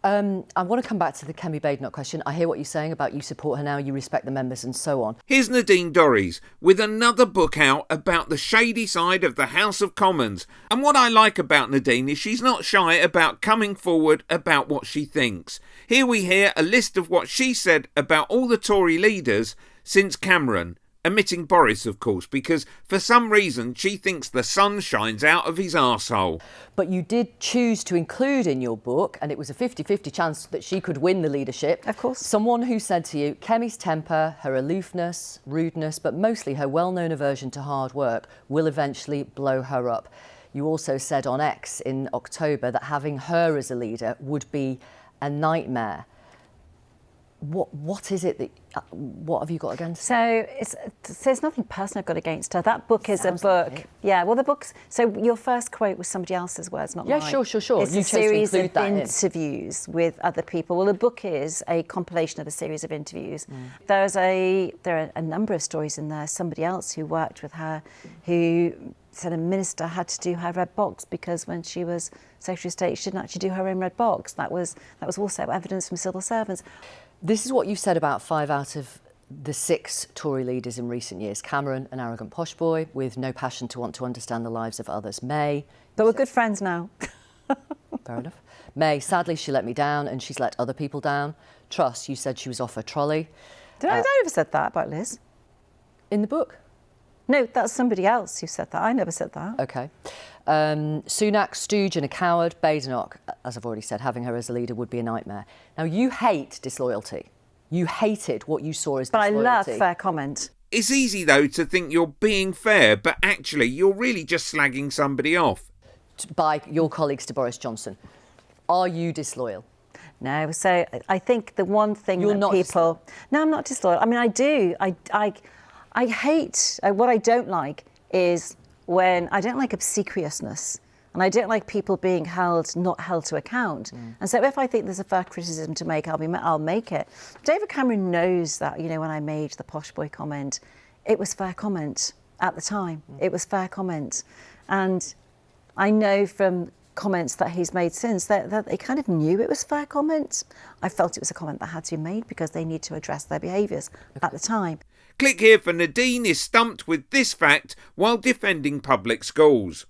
I want to come back to the Kemi Badenoch question. I hear what you're saying about you support her now, you respect the members and so on. Here's Nadine Dorries with another book out about the shady side of the House of Commons. And what I like about Nadine is she's not shy about coming forward about what she thinks. Here we hear a list of what she said about all the Tory leaders since Cameron. Omitting Boris, of course, because for some reason she thinks the sun shines out of his arsehole. But you did choose to include in your book, and it was a 50-50 chance that she could win the leadership. Of course. Someone who said to you, Kemi's temper, her aloofness, rudeness, but mostly her well-known aversion to hard work will eventually blow her up. You also said on X in October that having her as a leader would be a nightmare. What is it that what have you got against her? So there's nothing personal I've got against her. That book is Sounds a book. like it. Yeah, well, the book's... So your first quote was somebody else's words, not mine. Yeah, sure. It's You a chose to series include of that in. interviews with other people. Well, the book is a compilation of a series of interviews. There are a number of stories in there. Somebody else who worked with her who said a minister had to do her red box because when she was Secretary of State, she didn't actually do her own red box. That was also evidence from civil servants. This is what you said about 5 out of the 6 Tory leaders in recent years. Cameron, an arrogant posh boy with no passion to want to understand the lives of others. May. But we're good friends now. Fair enough. May, sadly, she let me down and she's let other people down. Truss, you said she was off her trolley. I never said that about Liz. In the book? No, that's somebody else who said that. I never said that. OK. Sunak, stooge and a coward. Badenoch, as I've already said, having her as a leader would be a nightmare. Now, you hate disloyalty. You hated what you saw as disloyalty. But I love fair comment. It's easy, though, to think you're being fair, but actually you're really just slagging somebody off. By your colleagues to Boris Johnson. Are you disloyal? No, so I think the one thing You're that not people... No, I'm not disloyal. I mean, I do. I hate... what I don't like is when... I don't like obsequiousness. And I don't like people being not held to account. And so if I think there's a fair criticism to make, I'll make it. David Cameron knows that, you know, when I made the posh boy comment, it was fair comment at the time. It was fair comment. And I know from comments that he's made since that they kind of knew it was fair comment. I felt it was a comment that had to be made because they need to address their behaviours at the time. Click here for Nadine is stumped with this fact while defending public schools.